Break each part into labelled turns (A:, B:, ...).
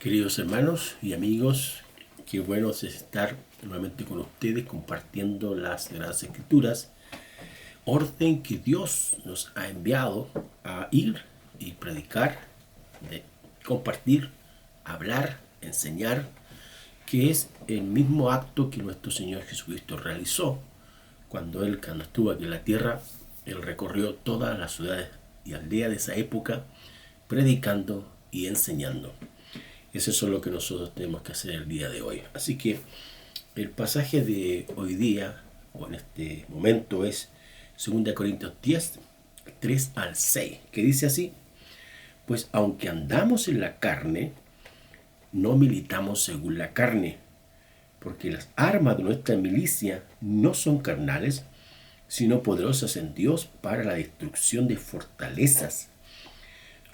A: Queridos hermanos y amigos, qué bueno es estar nuevamente con ustedes compartiendo las Sagradas Escrituras, orden que Dios nos ha enviado a ir y predicar, de compartir, hablar, enseñar, que es el mismo acto que nuestro Señor Jesucristo realizó cuando estuvo aquí en la tierra. Él recorrió todas las ciudades y aldeas de esa época predicando y enseñando. Eso es lo que nosotros tenemos que hacer el día de hoy. Así que el pasaje de hoy día, o en este momento, es 2 Corintios 10, 3 al 6, que dice así: pues aunque andamos en la carne, no militamos según la carne, porque las armas de nuestra milicia no son carnales, sino poderosas en Dios para la destrucción de fortalezas,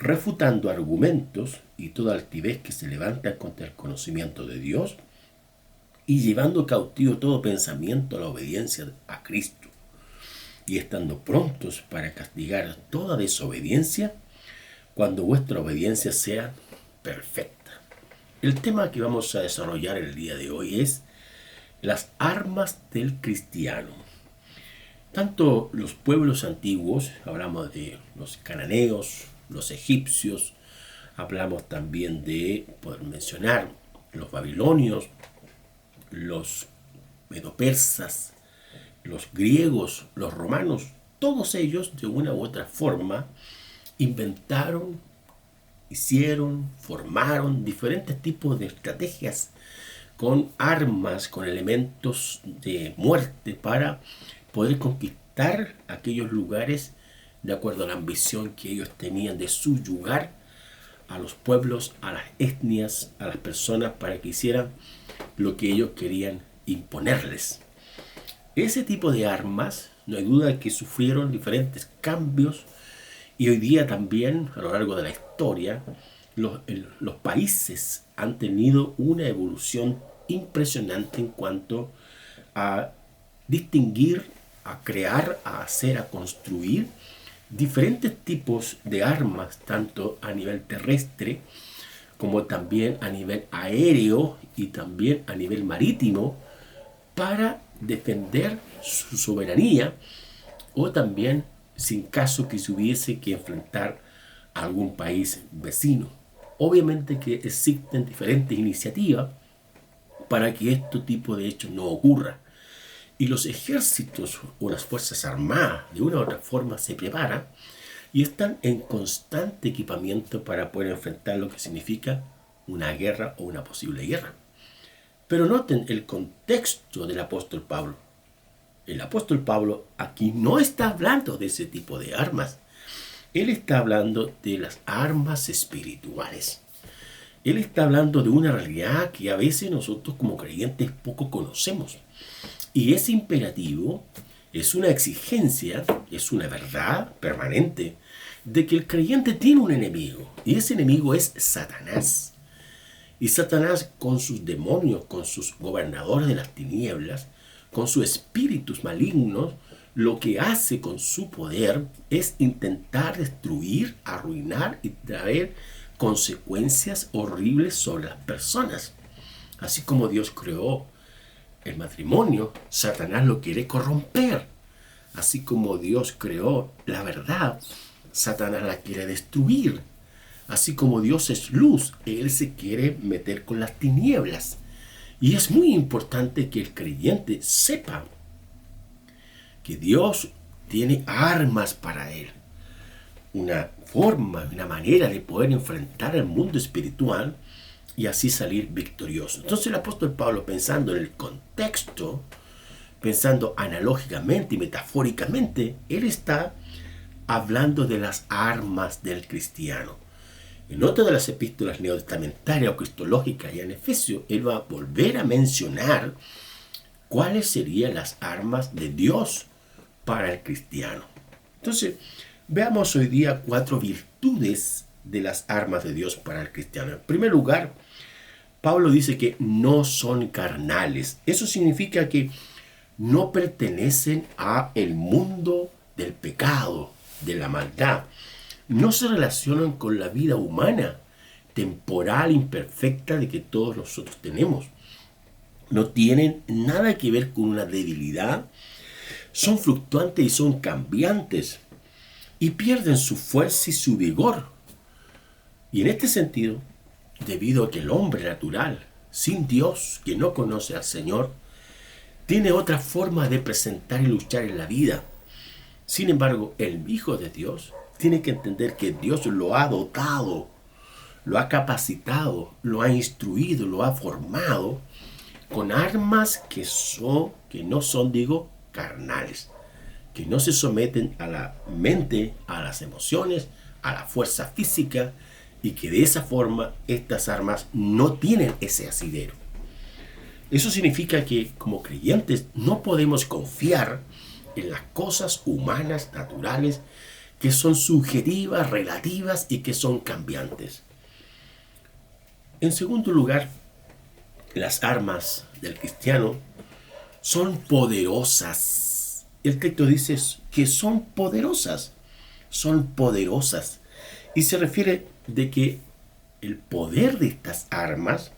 A: refutando argumentos y toda altivez que se levanta contra el conocimiento de Dios, y llevando cautivo todo pensamiento a la obediencia a Cristo, y estando prontos para castigar toda desobediencia cuando vuestra obediencia sea perfecta. El tema que vamos a desarrollar el día de hoy es las armas del cristiano. Tanto los pueblos antiguos, hablamos de los cananeos, los egipcios, hablamos también de, poder mencionar, los babilonios, los medopersas, los griegos, los romanos. Todos ellos, de una u otra forma, inventaron, hicieron, formaron diferentes tipos de estrategias con armas, con elementos de muerte para poder conquistar aquellos lugares de acuerdo a la ambición que ellos tenían de subyugar a los pueblos, a las etnias, a las personas, para que hicieran lo que ellos querían imponerles. Ese tipo de armas, no hay duda que sufrieron diferentes cambios, y hoy día también, a lo largo de la historia, los países han tenido una evolución impresionante en cuanto a distinguir, a crear, a hacer, a construir diferentes tipos de armas, tanto a nivel terrestre como también a nivel aéreo y también a nivel marítimo, para defender su soberanía, o también sin caso que se hubiese que enfrentar a algún país vecino. Obviamente que existen diferentes iniciativas para que este tipo de hechos no ocurra. Y los ejércitos o las fuerzas armadas de una u otra forma se preparan y están en constante equipamiento para poder enfrentar lo que significa una guerra o una posible guerra. Pero noten el contexto del apóstol Pablo. El apóstol Pablo aquí no está hablando de ese tipo de armas. Él está hablando de las armas espirituales. Él está hablando de una realidad que a veces nosotros como creyentes poco conocemos. Y es imperativo, es una exigencia, es una verdad permanente de que el creyente tiene un enemigo. Y ese enemigo es Satanás. Y Satanás, con sus demonios, con sus gobernadores de las tinieblas, con sus espíritus malignos, lo que hace con su poder es intentar destruir, arruinar y traer consecuencias horribles sobre las personas. Así como Dios creó el matrimonio, Satanás lo quiere corromper. Así como Dios creó la verdad, Satanás la quiere destruir. Así como Dios es luz, Él se quiere meter con las tinieblas. Y es muy importante que el creyente sepa que Dios tiene armas para él. Una forma, una manera de poder enfrentar el mundo espiritual y así salir victorioso. Entonces el apóstol Pablo, pensando en el contexto, pensando analógicamente y metafóricamente, él está hablando de las armas del cristiano. En otra de las epístolas neotestamentarias o cristológicas, y en Efesios, él va a volver a mencionar cuáles serían las armas de Dios para el cristiano. Entonces, veamos hoy día 4 virtudes de las armas de Dios para el cristiano. En primer lugar, Pablo dice que no son carnales. Eso significa que no pertenecen a el mundo del pecado, de la maldad. No se relacionan con la vida humana, temporal, imperfecta de que todos nosotros tenemos. No tienen nada que ver con una debilidad. Son fluctuantes y son cambiantes. Y pierden su fuerza y su vigor. Y en este sentido, debido a que el hombre natural, sin Dios, que no conoce al Señor, tiene otra forma de presentar y luchar en la vida. Sin embargo, el Hijo de Dios tiene que entender que Dios lo ha dotado, lo ha capacitado, lo ha instruido, lo ha formado con armas que no son, carnales, que no se someten a la mente, a las emociones, a la fuerza física, y que de esa forma estas armas no tienen ese asidero. Eso significa que como creyentes no podemos confiar en las cosas humanas, naturales, que son subjetivas, relativas y que son cambiantes. En segundo lugar, las armas del cristiano son poderosas. El texto dice que son poderosas. Son poderosas. Y se refiere de que el poder de estas armas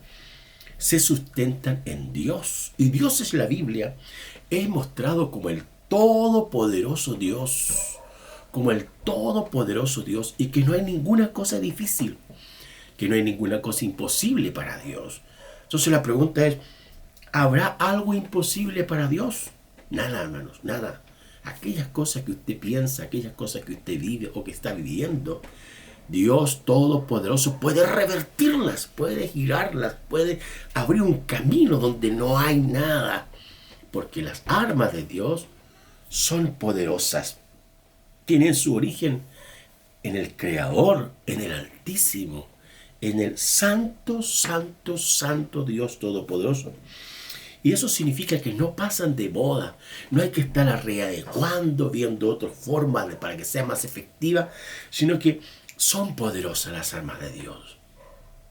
A: se sustentan en Dios. Y Dios es la Biblia. Es mostrado como el todopoderoso Dios. Como el todopoderoso Dios. Y que no hay ninguna cosa difícil. Que no hay ninguna cosa imposible para Dios. Entonces la pregunta es, ¿habrá algo imposible para Dios? Nada, hermanos, nada. Aquellas cosas que usted piensa, aquellas cosas que usted vive o que está viviendo, Dios Todopoderoso puede revertirlas, puede girarlas, puede abrir un camino donde no hay nada. Porque las armas de Dios son poderosas. Tienen su origen en el Creador, en el Altísimo, en el Santo, Santo, Santo Dios Todopoderoso. Y eso significa que no pasan de moda. No hay que estar readecuando, viendo otras formas para que sea más efectiva, sino que son poderosas las armas de Dios.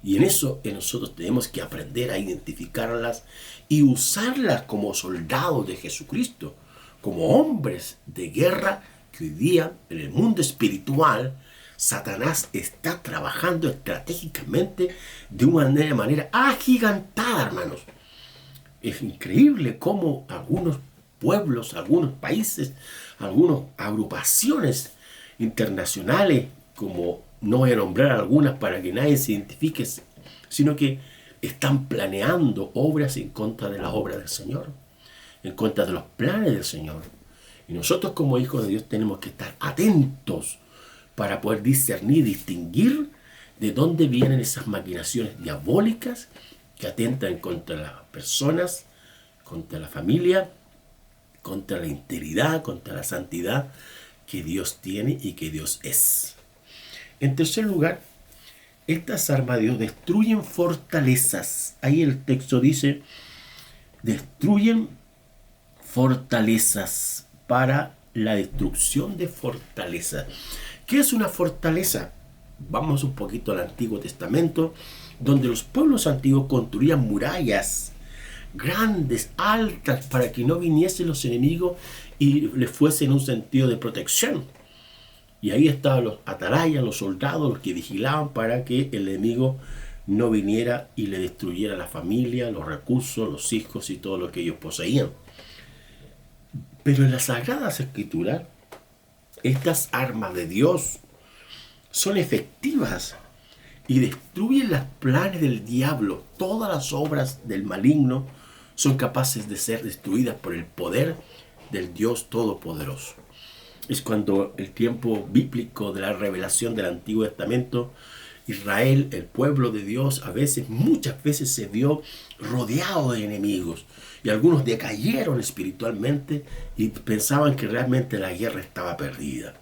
A: Y en eso nosotros tenemos que aprender a identificarlas y usarlas como soldados de Jesucristo, como hombres de guerra que hoy día en el mundo espiritual Satanás está trabajando estratégicamente de una manera agigantada, hermanos. Es increíble cómo algunos pueblos, algunos países, algunas agrupaciones internacionales, como no voy a nombrar algunas para que nadie se identifique, sino que están planeando obras en contra de las obras del Señor, en contra de los planes del Señor. Y nosotros como hijos de Dios tenemos que estar atentos para poder discernir, distinguir de dónde vienen esas maquinaciones diabólicas que atentan contra las personas, contra la familia, contra la integridad, contra la santidad que Dios tiene y que Dios es. En tercer lugar, estas armas de Dios destruyen fortalezas. Ahí el texto dice, destruyen fortalezas, para la destrucción de fortalezas. ¿Qué es una fortaleza? Vamos un poquito al Antiguo Testamento, donde los pueblos antiguos construían murallas grandes, altas, para que no viniesen los enemigos y les fuesen un sentido de protección. Y ahí estaban los atalayas, los soldados, los que vigilaban para que el enemigo no viniera y le destruyera la familia, los recursos, los hijos y todo lo que ellos poseían. Pero en las Sagradas Escrituras, estas armas de Dios son efectivas y destruyen los planes del diablo. Todas las obras del maligno son capaces de ser destruidas por el poder del Dios Todopoderoso. Es cuando el tiempo bíblico de la revelación del Antiguo Testamento, Israel, el pueblo de Dios, muchas veces se vio rodeado de enemigos. Y algunos decayeron espiritualmente y pensaban que realmente la guerra estaba perdida.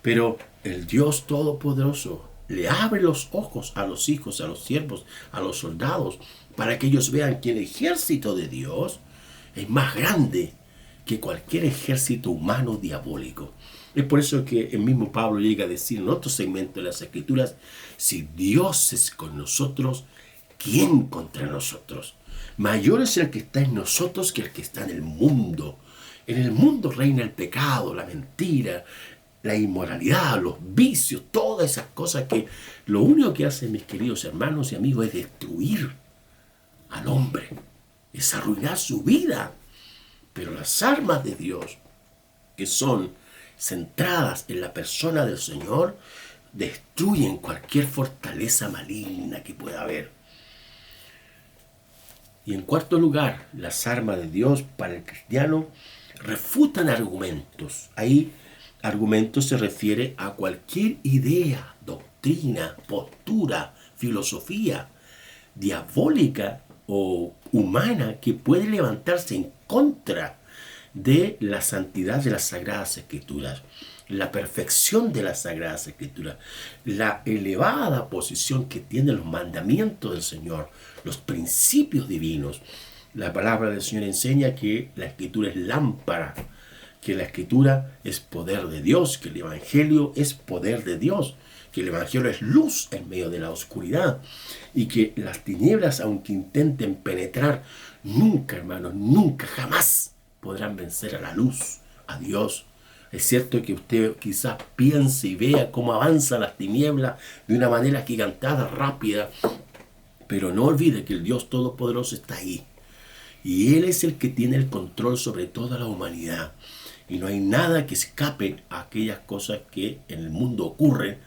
A: Pero el Dios Todopoderoso le abre los ojos a los hijos, a los siervos, a los soldados, para que ellos vean que el ejército de Dios es más grande que cualquier ejército humano diabólico. Es por eso que el mismo Pablo llega a decir en otro segmento de las Escrituras, si Dios es con nosotros, ¿quién contra nosotros? Mayor es el que está en nosotros que el que está en el mundo. En el mundo reina el pecado, la mentira, la inmoralidad, los vicios, todas esas cosas que lo único que hacen, mis queridos hermanos y amigos, es destruir al hombre, es arruinar su vida. Pero las armas de Dios, que son centradas en la persona del Señor, destruyen cualquier fortaleza maligna que pueda haber. Y en cuarto lugar, las armas de Dios para el cristiano refutan argumentos. Ahí argumentos se refiere a cualquier idea, doctrina, postura, filosofía diabólica o humana que puede levantarse en contra de la santidad de las Sagradas Escrituras, la perfección de las Sagradas Escrituras, la elevada posición que tienen los mandamientos del Señor, los principios divinos. La palabra del Señor enseña que la Escritura es lámpara, que la Escritura es poder de Dios, que el Evangelio es poder de Dios, que el Evangelio es luz en medio de la oscuridad y que las tinieblas, aunque intenten penetrar, nunca, hermanos, nunca, jamás podrán vencer a la luz, a Dios. Es cierto que usted quizás piense y vea cómo avanzan las tinieblas de una manera agigantada, rápida, pero no olvide que el Dios Todopoderoso está ahí. Y Él es el que tiene el control sobre toda la humanidad. Y no hay nada que escape a aquellas cosas que en el mundo ocurren,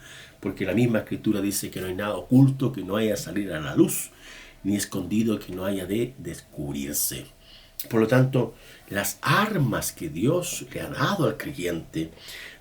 A: porque la misma Escritura dice que no hay nada oculto que no haya de salir a la luz, ni escondido que no haya de descubrirse. Por lo tanto, las armas que Dios le ha dado al creyente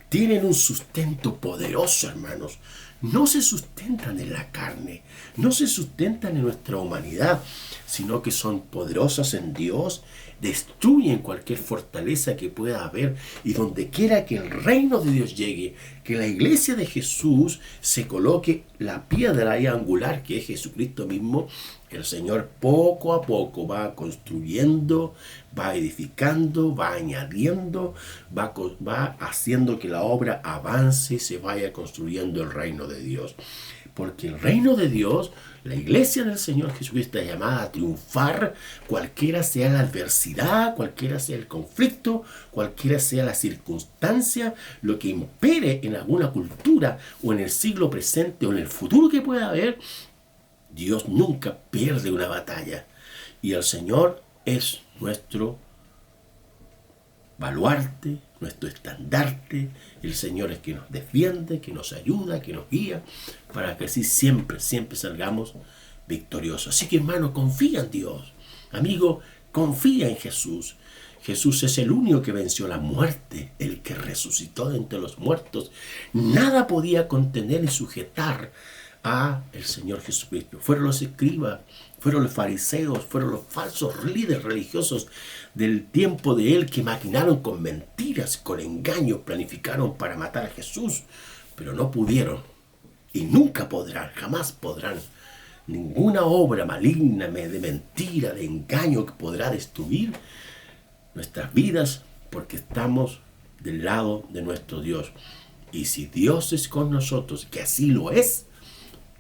A: tienen un sustento poderoso, hermanos. No se sustentan en la carne, no se sustentan en nuestra humanidad, sino que son poderosas en Dios, destruyen cualquier fortaleza que pueda haber, y donde quiera que el reino de Dios llegue, que la iglesia de Jesús se coloque la piedra ahí angular que es Jesucristo mismo, el Señor poco a poco va construyendo, va edificando, va añadiendo, va haciendo que la obra avance y se vaya construyendo el reino de Dios. Porque el reino de Dios, la iglesia del Señor Jesucristo, está llamada a triunfar, cualquiera sea la adversidad, cualquiera sea el conflicto, cualquiera sea la circunstancia, lo que impere en alguna cultura o en el siglo presente o en el futuro que pueda haber. Dios nunca pierde una batalla y el Señor es nuestro baluarte, nuestro estandarte. El Señor es quien nos defiende, que nos ayuda, que nos guía, para que así siempre salgamos victoriosos. Así que, hermano, confía en Dios. Amigo, confía en Jesús. Jesús es el único que venció la muerte, el que resucitó de entre los muertos. Nada podía contener y sujetar a el Señor Jesucristo. Fueron los escribas, fueron los fariseos, fueron los falsos líderes religiosos del tiempo de Él que maquinaron con mentiras, con engaños, planificaron para matar a Jesús, pero no pudieron y nunca podrán, jamás podrán. Ninguna obra maligna, de mentira, de engaño que podrá destruir nuestras vidas, porque estamos del lado de nuestro Dios. Y si Dios es con nosotros, que así lo es,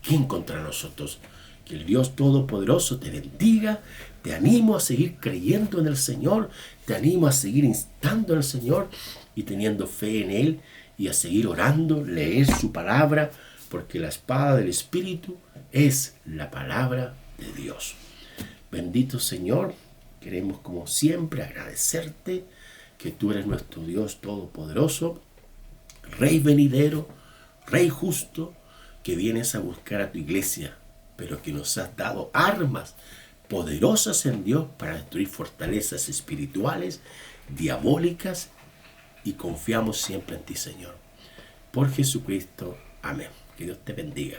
A: ¿quién contra nosotros? Que el Dios Todopoderoso te bendiga. Te animo a seguir creyendo en el Señor. Te animo a seguir instando en el Señor y teniendo fe en Él, y a seguir orando, leer su palabra, porque la espada del Espíritu es la palabra de Dios. Bendito Señor, queremos como siempre agradecerte que tú eres nuestro Dios Todopoderoso, Rey venidero, Rey justo, que vienes a buscar a tu iglesia, pero que nos has dado armas poderosas en Dios para destruir fortalezas espirituales, diabólicas, y confiamos siempre en ti, Señor. Por Jesucristo, amén. Que Dios te bendiga.